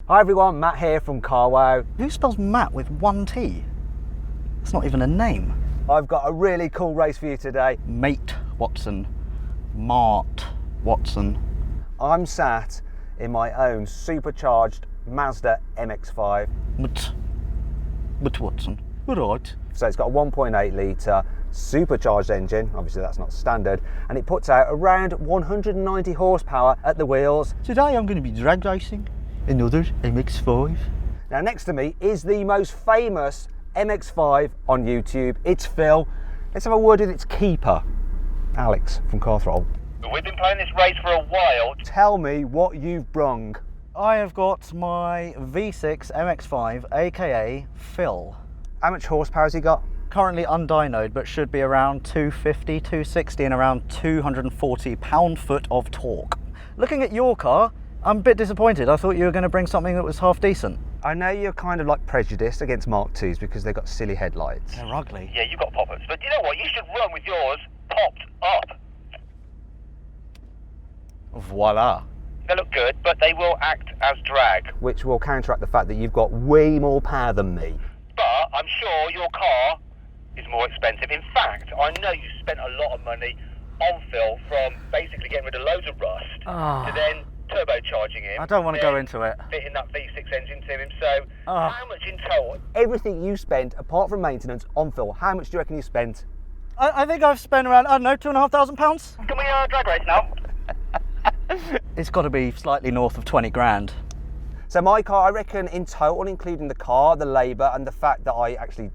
Hi everyone, Matt here from Carwow. Who spells Matt with one T? It's not even a name. I've got a really cool race for you today. Mate Watson. Mart Watson. I'm sat in my own supercharged Mazda MX-5. But Watson. Right. So it's got a 1.8 litre supercharged engine, obviously that's not standard, and it puts out around 190 horsepower at the wheels. Today I'm going to be drag racing another MX-5. Now next to me is the most famous MX-5 on YouTube. It's Phil. Let's have a word with its keeper, Alex from Throttle. We've been playing this race for a while. Tell me what you've brung. I have got my V6 MX-5, aka Phil. How much horsepower has he got? Currently undynoed, but should be around 250, 260 and around 240 pound-foot of torque. Looking at your car, I'm a bit disappointed. I thought you were going to bring something that was half decent. I know you're kind of like prejudiced against Mark IIs because they've got silly headlights. They're ugly. Yeah, you've got pop-ups, but you know what? You should run with yours popped up. Voila. They look good, but they will act as drag. Which will counteract the fact that you've got way more power than me. But I'm sure your car is more expensive. In fact, I know you spent a lot of money on Phil, from basically getting rid of loads of rust to then turbocharging him. I don't want to go into it. Fitting that V6 engine to him. So how much in total? Everything you spent, apart from maintenance, on Phil, how much do you reckon you spent? I think I've spent around, I don't know, £2,500. Can we drag race now? It's got to be slightly north of 20 grand. So my car, I reckon in total, including the car, the labour and the fact that I actually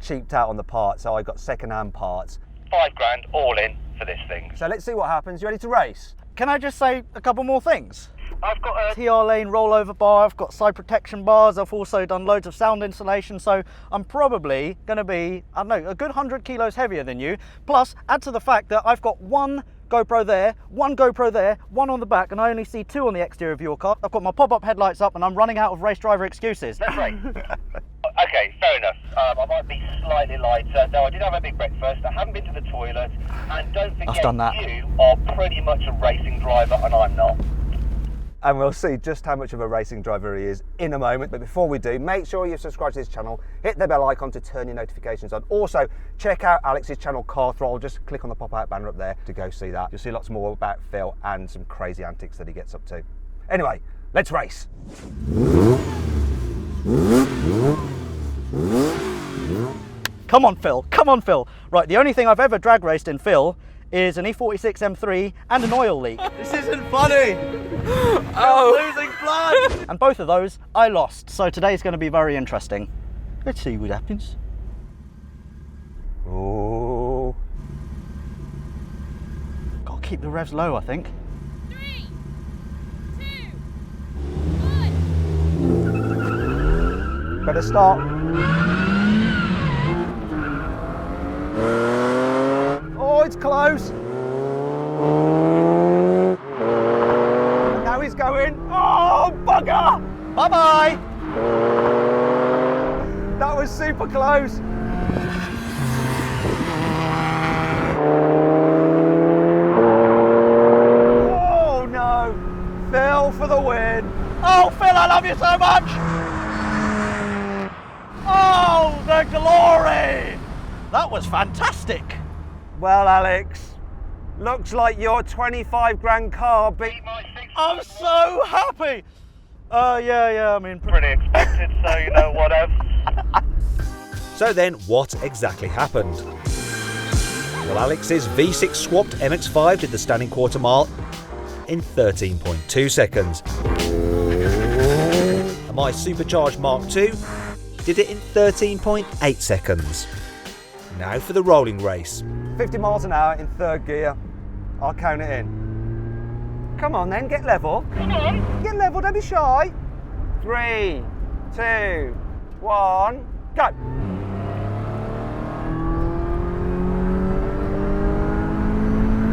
cheaped out on the parts, so I got second-hand parts. 5 grand all in for this thing. So let's see what happens. You ready to race? Can I just say a couple more things? I've got a TR lane rollover bar, I've got side protection bars, I've also done loads of sound insulation, so I'm probably going to be, I don't know, a good 100 kilos heavier than you. Plus, add to the fact that I've got one GoPro there, one GoPro there, one on the back, and I only see 2 on the exterior of your car. I've got my pop-up headlights up and I'm running out of race driver excuses. That's right. Okay, fair enough. I might be slightly lighter, though I did have a big breakfast, I haven't been to the toilet, and don't forget, I've done that. You are pretty much a racing driver and I'm not. And we'll see just how much of a racing driver he is in a moment. But before we do, make sure you subscribe to this channel, hit the bell icon to turn your notifications on. Also, check out Alex's channel, Car Throttle. Just click on the pop-out banner up there to go see that. You'll see lots more about Phil and some crazy antics that he gets up to. Anyway, let's race. Come on, Phil. Come on, Phil. Right, the only thing I've ever drag raced in Phil is an E46 M3 and an oil leak. This isn't funny. I'm losing blood. And both of those I lost. So today's going to be very interesting. Let's see what happens. Oh. Got to keep the revs low, I think. 3, 2, 1. Better start. Oh, it's close. And now he's going. Oh, bugger! Bye-bye. That was super close. Oh no! Phil for the win. Oh, Phil, I love you so much. Oh, the glory. That was fantastic. Well, Alex, looks like your 25 grand car beat My 6 I'm so happy. Yeah, I mean, pretty expected, so you know, whatever. So then, what exactly happened? Well, Alex's V6 swapped MX-5 did the standing quarter mile in 13.2 seconds. And my supercharged Mark II did it in 13.8 seconds. Now for the rolling race. 50 miles an hour in third gear. I'll count it in. Come on then, get level. Come on. Get level, don't be shy. 3, 2, 1, go.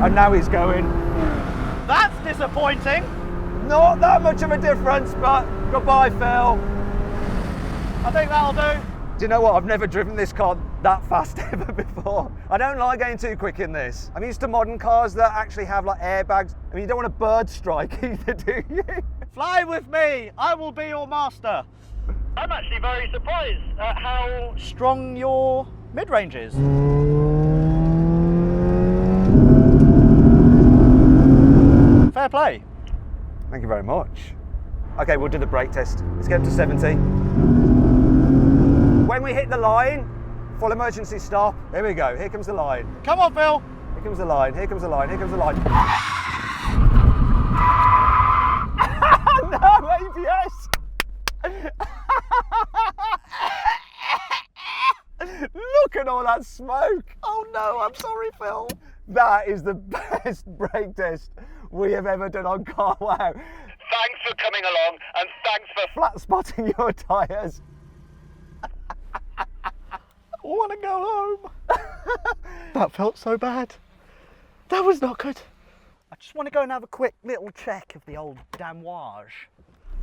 And now he's going. that's disappointing. Not that much of a difference, but goodbye, Phil. I think that'll do. Do you know what? I've never driven this car that fast ever before. I don't like going too quick in this. I'm used to modern cars that actually have like airbags. I mean, you don't want a bird strike either, do you? Fly with me. I will be your master. I'm actually very surprised at how Strong your mid-range is. Fair play. Thank you very much. Okay, we'll do the brake test. Let's get up to 70. When we hit the line, full emergency stop. Here we go. Here comes the line. Come on, Phil. Here comes the line. Here comes the line. Here comes the line. No, ABS. Look at all that smoke. Oh no, I'm sorry, Phil. That is the best brake test we have ever done on carwow. thanks for coming along and thanks for Flat spotting your tyres. I want to go home. That felt so bad. That was not good. I just want to go and have a quick little check of the old damouage.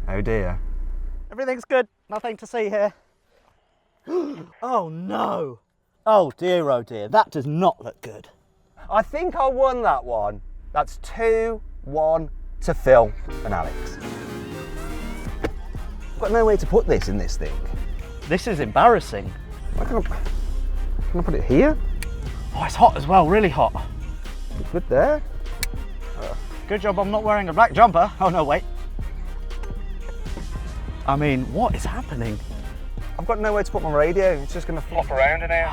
Oh dear. Everything's good. Nothing to see here. Oh no. Oh dear, that does not look good. I think I won that one. That's 2-1 to Phil and Alex. I've got nowhere to put this in this thing. This is embarrassing. Can I put it here? Oh, it's hot as well, really hot. Good there. Good job I'm not wearing a black jumper. Oh no, wait. I mean, what is happening? I've got nowhere to put my radio. It's just going to flop around in here.